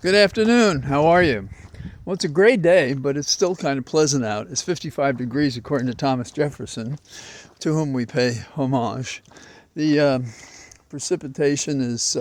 Good afternoon. How are you? Well, it's a gray day, but it's still kind of pleasant out. It's 55 degrees according to Thomas Jefferson, to whom we pay homage. The precipitation is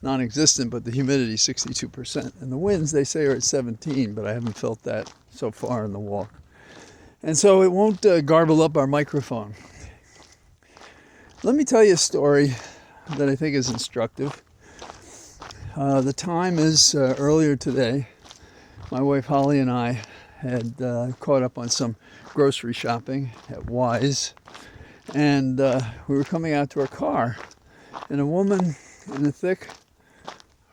non-existent, but the humidity is 62%. And the winds, they say, are at 17, but I haven't felt that so far in the walk. And so it won't garble up our microphone. Let me tell you a story that I think is instructive. The time is earlier today. My wife Holly and I had caught up on some grocery shopping at Wise, and we were coming out to our car, and a woman in a thick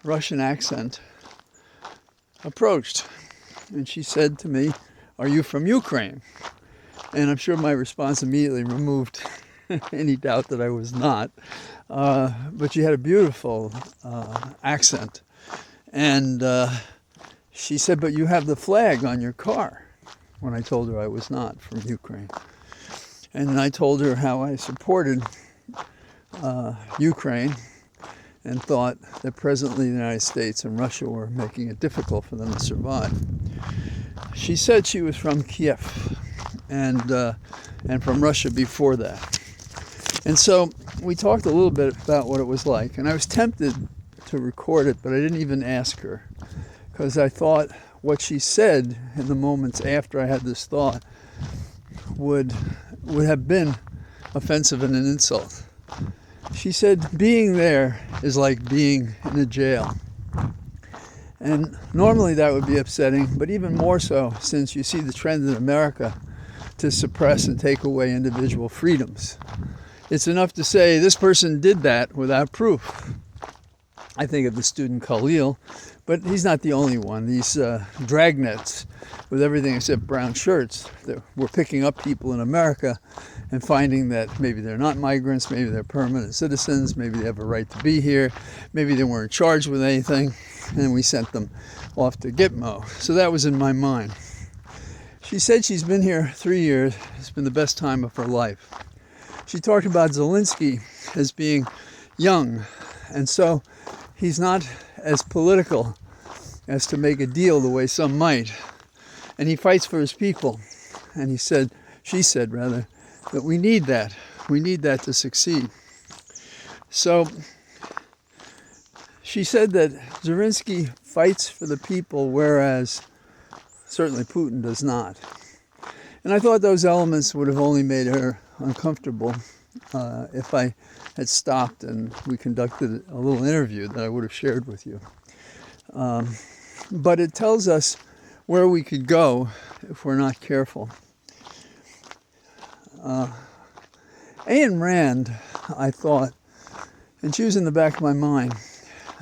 Russian accent approached, and she said to me, "Are you from Ukraine?" And I'm sure my response immediately removed any doubt that I was not. But she had a beautiful accent. And she said, "But you have the flag on your car," when I told her I was not from Ukraine. And I told her how I supported Ukraine and thought that presently the United States and Russia were making it difficult for them to survive. She said she was from Kiev and from Russia before that. And so we talked a little bit about what it was like, and I was tempted to record it, but I didn't even ask her, because I thought what she said in the moments after I had this thought would have been offensive and an insult. She said, "Being there is like being in a jail." And normally that would be upsetting, but even more so since you see the trend in America to suppress and take away individual freedoms. It's enough to say this person did that without proof. I think of the student Khalil, but he's not the only one. These dragnets with everything except brown shirts that were picking up people in America and finding that maybe they're not migrants, maybe they're permanent citizens, maybe they have a right to be here, maybe they weren't charged with anything, and we sent them off to Gitmo. So that was in my mind. She said she's been here 3 years. It's been the best time of her life. She talked about Zelensky as being young, and so he's not as political as to make a deal the way some might. And he fights for his people. And she said, that we need that. We need that to succeed. So she said that Zelensky fights for the people, whereas certainly Putin does not. And I thought those elements would have only made her uncomfortable if I had stopped and we conducted a little interview that I would have shared with you. But it tells us where we could go if we're not careful. Ayn Rand, I thought, and she was in the back of my mind,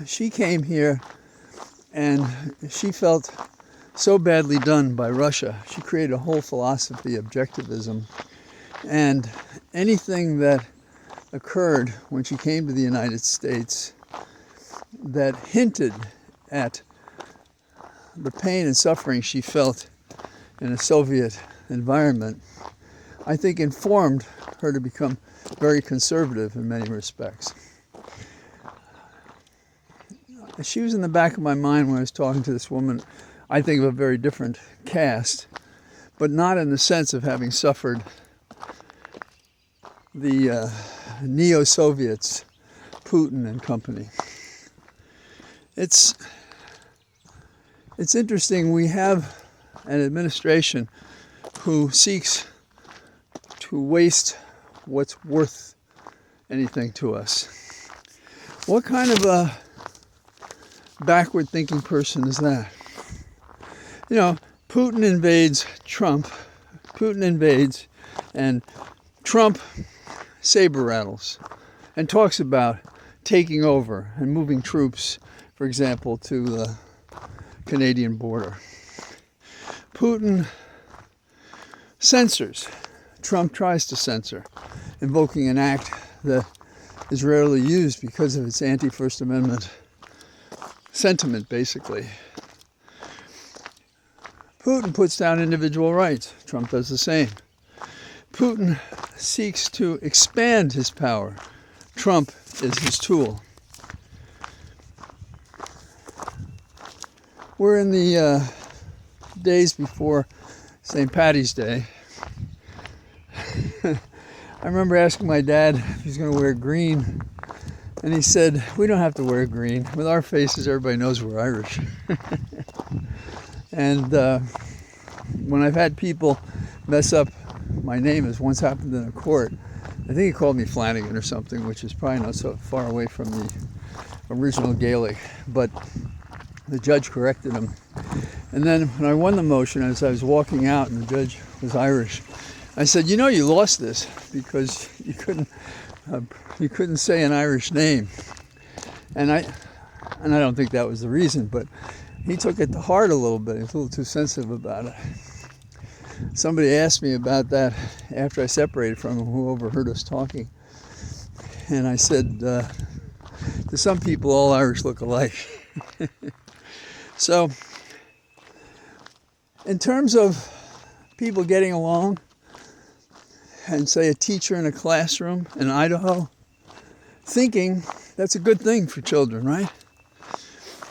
she came here and she felt so badly done by Russia. She created a whole philosophy, objectivism, and anything that occurred when she came to the United States that hinted at the pain and suffering she felt in a Soviet environment, I think informed her to become very conservative in many respects. She was in the back of my mind when I was talking to this woman, I think of a very different caste, but not in the sense of having suffered the neo-Soviets, Putin and company. It's interesting, we have an administration who seeks to waste what's worth anything to us. What kind of a backward-thinking person is that? You know, Putin invades Trump, and Trump saber rattles and talks about taking over and moving troops, for example, to the Canadian border. Putin censors. Trump tries to censor, invoking an act that is rarely used because of its anti-First Amendment sentiment, basically. Putin puts down individual rights. Trump does the same. Putin seeks to expand his power. Trump is his tool. We're in the days before St. Paddy's Day. I remember asking my dad if he's going to wear green, and he said, we don't have to wear green. With our faces, everybody knows we're Irish. And when I've had people mess up my name, as once happened in a court, I think he called me Flanagan or something, which is probably not so far away from the original Gaelic, but the judge corrected him. And then when I won the motion, as I was walking out and the judge was Irish, I said, you know, you lost this because you couldn't say an Irish name. And I don't think that was the reason, but he took it to heart a little bit. He was a little too sensitive about it. Somebody asked me about that after I separated from him, who overheard us talking. And I said, to some people, all Irish look alike. So, in terms of people getting along, and say a teacher in a classroom in Idaho, thinking that's a good thing for children, right?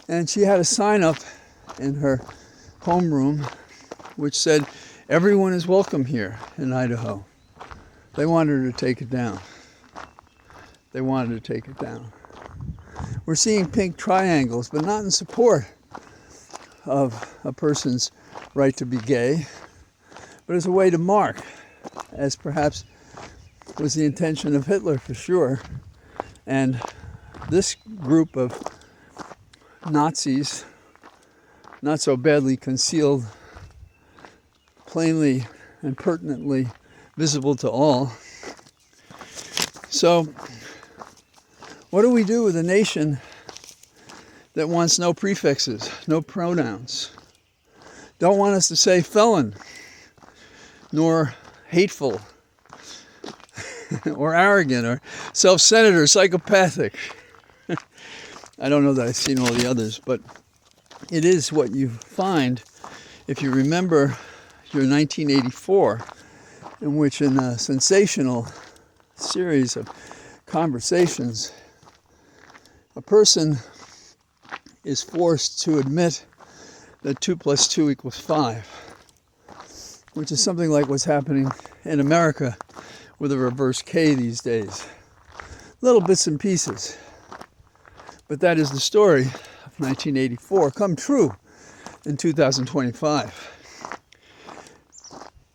And she had a sign up in her homeroom which said, everyone is welcome here in Idaho. They wanted her to take it down. They wanted to take it down. We're seeing pink triangles, but not in support of a person's right to be gay, but as a way to mark, as perhaps was the intention of Hitler for sure. And this group of Nazis, not so badly concealed, plainly and pertinently visible to all. So, what do we do with a nation that wants no prefixes, no pronouns? Don't want us to say felon, nor hateful, or arrogant, or self-centered, or psychopathic. I don't know that I've seen all the others, but it is what you find if you remember your 1984, in which in a sensational series of conversations, a person is forced to admit that 2 + 2 = 5, which is something like what's happening in America with a reverse K these days. Little bits and pieces. But that is the story of 1984 come true in 2025.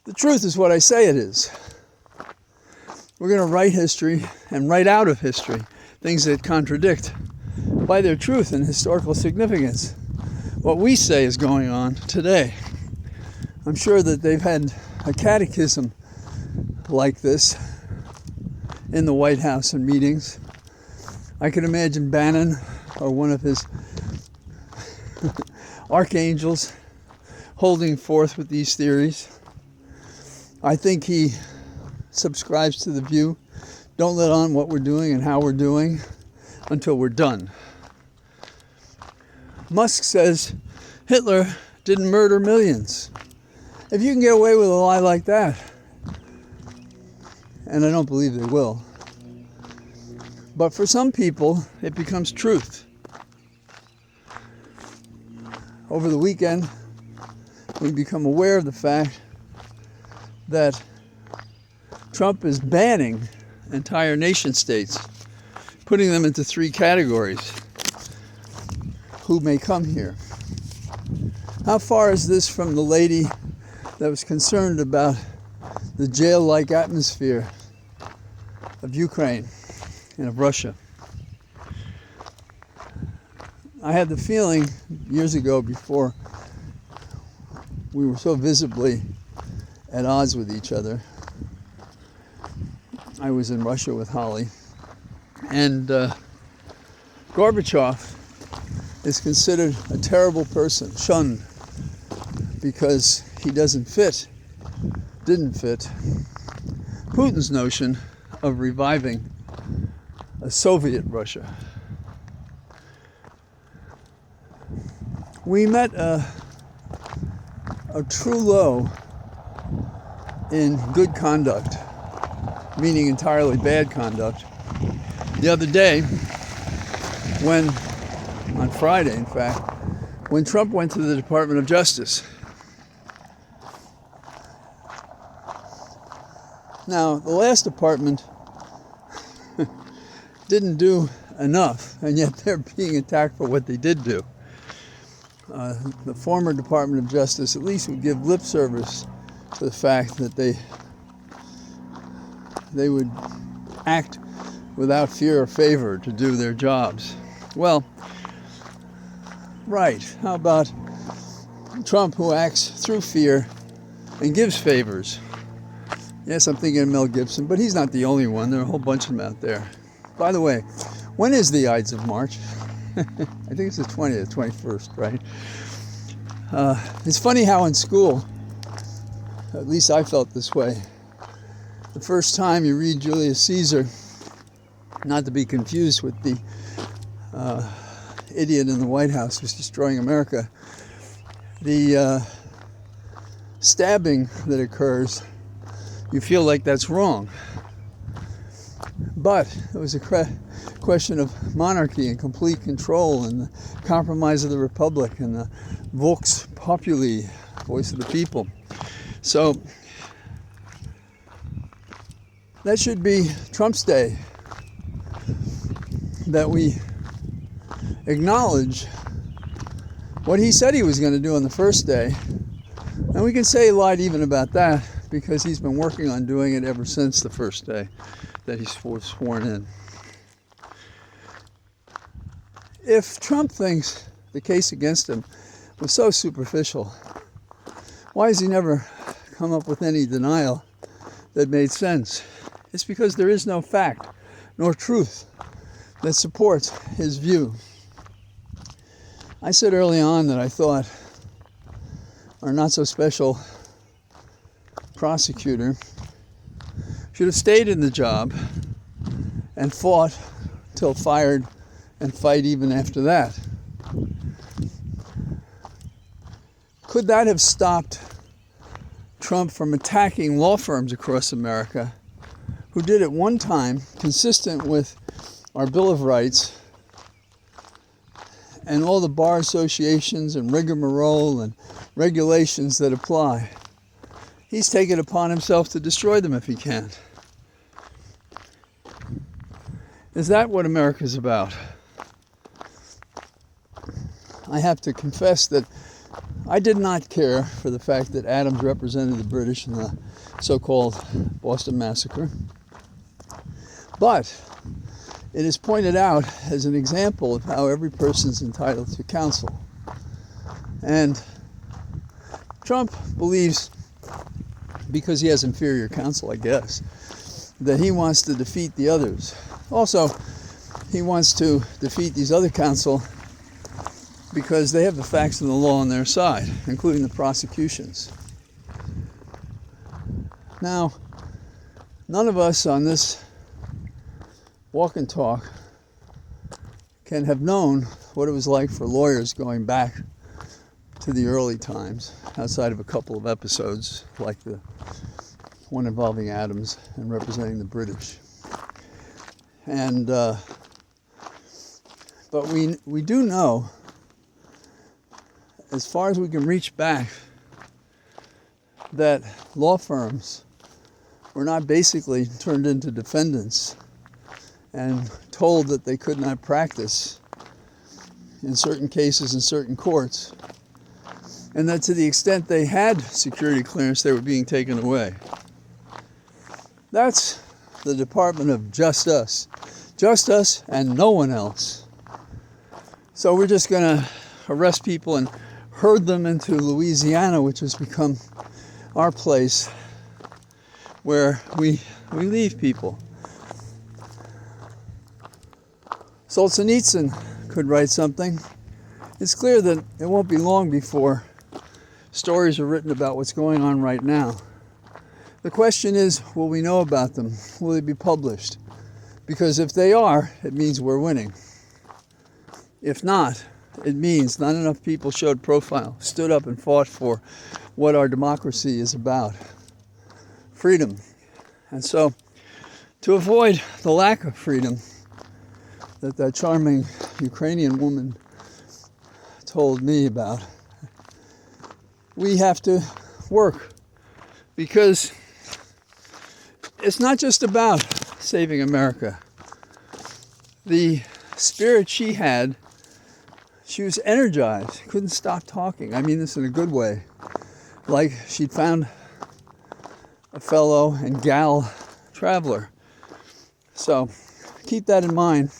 The truth is what I say it is. We're going to write history and write out of history things that contradict by their truth and historical significance what we say is going on today. I'm sure that they've had a catechism like this in the White House in meetings. I can imagine Bannon or one of his archangels holding forth with these theories. I think he subscribes to the view, don't let on what we're doing and how we're doing until we're done. Musk says Hitler didn't murder millions. If you can get away with a lie like that, and I don't believe they will, but for some people, it becomes truth. Over the weekend, we become aware of the fact that Trump is banning entire nation states, putting them into 3 categories. Who may come here? How far is this from the lady that was concerned about the jail-like atmosphere of Ukraine and of Russia? I had the feeling years ago, before we were so visibly at odds with each other, I was in Russia with Holly, and Gorbachev is considered a terrible person, shunned, because he didn't fit Putin's notion of reviving a Soviet Russia. We met a true low in good conduct, meaning entirely bad conduct, the other day when, on Friday in fact, when Trump went to the Department of Justice. Now, the last department didn't do enough, and yet they're being attacked for what they did do. The former Department of Justice at least would give lip service to the fact that they would act without fear or favor to do their jobs. Well, right, how about Trump, who acts through fear and gives favors? Yes, I'm thinking of Mel Gibson, but he's not the only one. There are a whole bunch of them out there. By the way, when is the Ides of March? I think it's the 20th, 21st, right? It's funny how in school, at least I felt this way, the first time you read Julius Caesar, not to be confused with the idiot in the White House who's destroying America, the stabbing that occurs, you feel like that's wrong. But it was a question of monarchy and complete control and the compromise of the republic and the vox populi, voice of the people. So that should be Trump's day, that we acknowledge what he said he was going to do on the first day. And we can say he lied even about that, because he's been working on doing it ever since the first day that he was sworn in. If Trump thinks the case against him was so superficial, why has he never come up with any denial that made sense? It's because there is no fact nor truth that supports his view. I said early on that I thought our not so special prosecutor should have stayed in the job and fought till fired and fight even after that. Could that have stopped Trump from attacking law firms across America who did at one time, consistent with our Bill of Rights and all the bar associations and rigmarole and regulations that apply? He's taken upon himself to destroy them if he can. Is that what America's about? I have to confess that I did not care for the fact that Adams represented the British in the so-called Boston Massacre. But it is pointed out as an example of how every person's entitled to counsel. And Trump believes, because he has inferior counsel, I guess, that he wants to defeat the others. Also, he wants to defeat these other counsel because they have the facts and the law on their side, including the prosecutions. Now, none of us on this walk and talk can have known what it was like for lawyers going back to the early times, outside of a couple of episodes like the one involving Adams and representing the British. And but we do know, as far as we can reach back, that law firms were not basically turned into defendants and told that they could not practice in certain cases in certain courts, and that to the extent they had security clearance, they were being taken away. That's the Department of Just Us and no one else. So we're just going to arrest people and herd them into Louisiana, which has become our place where we leave people. Solzhenitsyn could write something. It's clear that it won't be long before stories are written about what's going on right now. The question is, will we know about them? Will they be published? Because if they are, it means we're winning. If not, it means not enough people showed profile, stood up and fought for what our democracy is about. Freedom. And so, to avoid the lack of freedom that charming Ukrainian woman told me about. We have to work, because it's not just about saving America. The spirit she had, she was energized, couldn't stop talking. I mean this in a good way. Like she'd found a fellow and gal traveler. So keep that in mind.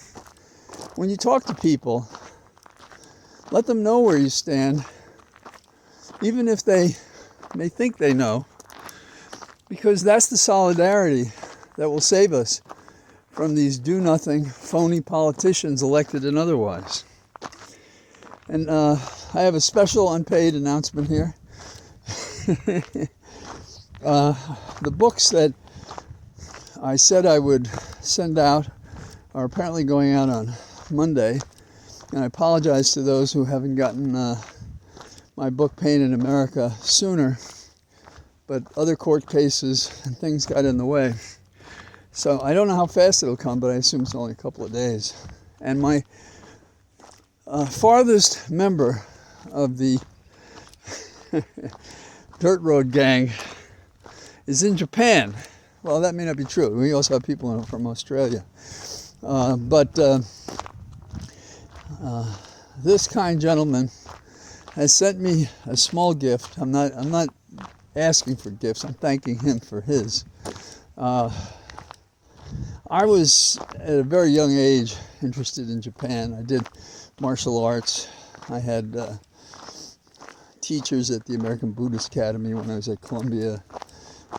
When you talk to people, let them know where you stand, even if they may think they know, because that's the solidarity that will save us from these do-nothing, phony politicians, elected and otherwise. And I have a special unpaid announcement here. The books that I said I would send out are apparently going out on Monday, and I apologize to those who haven't gotten my book Pain in America sooner, but other court cases and things got in the way. So I don't know how fast it'll come, but I assume it's only a couple of days. And my farthest member of the Dirt Road Gang is in Japan. Well, that may not be true. We also have people from Australia. But this kind gentleman has sent me a small gift. I'm not asking for gifts. I'm thanking him for his. I was at a very young age interested in Japan. I did martial arts. I had teachers at the American Buddhist Academy when I was at Columbia.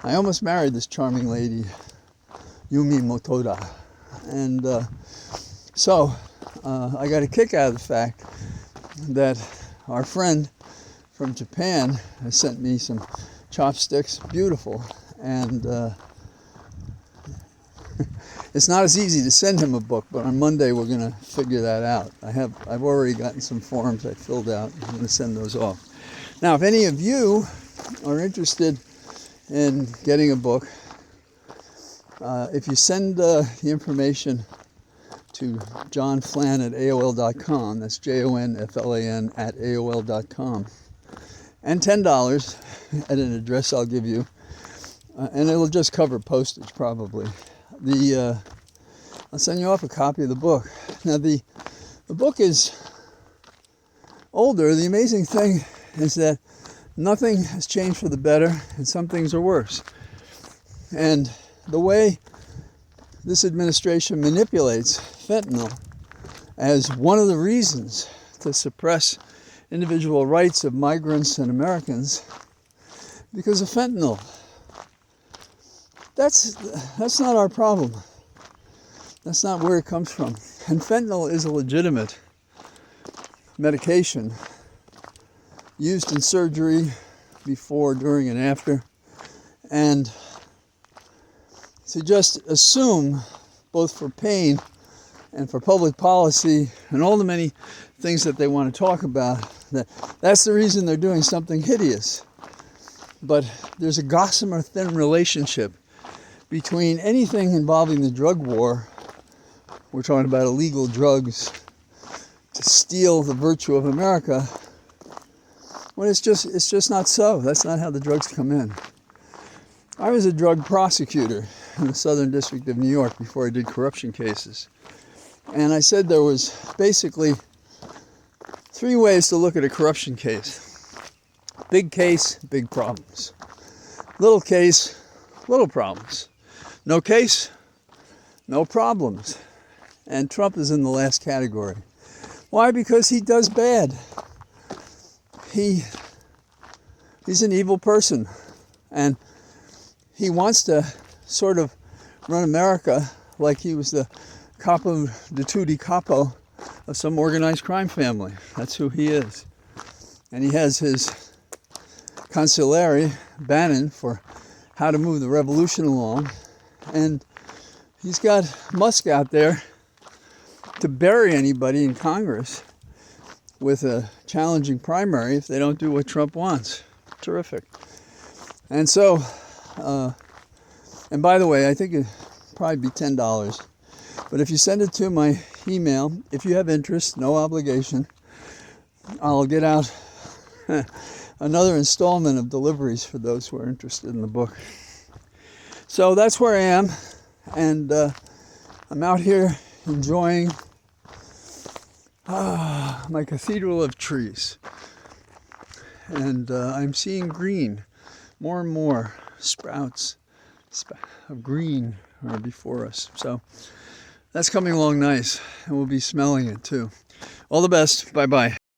I almost married this charming lady, Yumi Motoda. And so I got a kick out of the fact that our friend from Japan has sent me some chopsticks, beautiful, and it's not as easy to send him a book, but on Monday we're going to figure that out. I've already gotten some forms I filled out. I'm going to send those off. Now, if any of you are interested in getting a book, if you send the information to johnflan@aol.com, that's JONFLAN at AOL.com, and $10 at an address I'll give you, and it'll just cover postage probably. I'll send you off a copy of the book. Now the book is older. The amazing thing is that nothing has changed for the better, and some things are worse. And the way this administration manipulates fentanyl as one of the reasons to suppress individual rights of migrants and Americans, because of fentanyl. That's not our problem. That's not where it comes from. And fentanyl is a legitimate medication used in surgery before, during, and after. And to just assume, both for pain and for public policy and all the many things that they want to talk about, that's the reason they're doing something hideous. But there's a gossamer thin relationship between anything involving the drug war. We're talking about illegal drugs to steal the virtue of America, when it's just not so. That's not how the drugs come in. I was a drug prosecutor in the Southern District of New York before I did corruption cases. And I said there was basically 3 ways to look at a corruption case. Big case, big problems. Little case, little problems. No case, no problems. And Trump is in the last category. Why? Because he does bad. He's an evil person. And he wants to sort of run America like he was the capo di tutti capo of some organized crime family. That's who he is. And he has his consigliere, Bannon, for how to move the revolution along. And he's got Musk out there to bury anybody in Congress with a challenging primary if they don't do what Trump wants. Terrific. And so, and by the way, I think it'd probably be $10. But if you send it to my email, if you have interest, no obligation, I'll get out another installment of deliveries for those who are interested in the book. So that's where I am, and I'm out here enjoying my cathedral of trees. And I'm seeing green, more and more sprouts of green are before us. So that's coming along nice, and we'll be smelling it too. All the best. Bye-bye.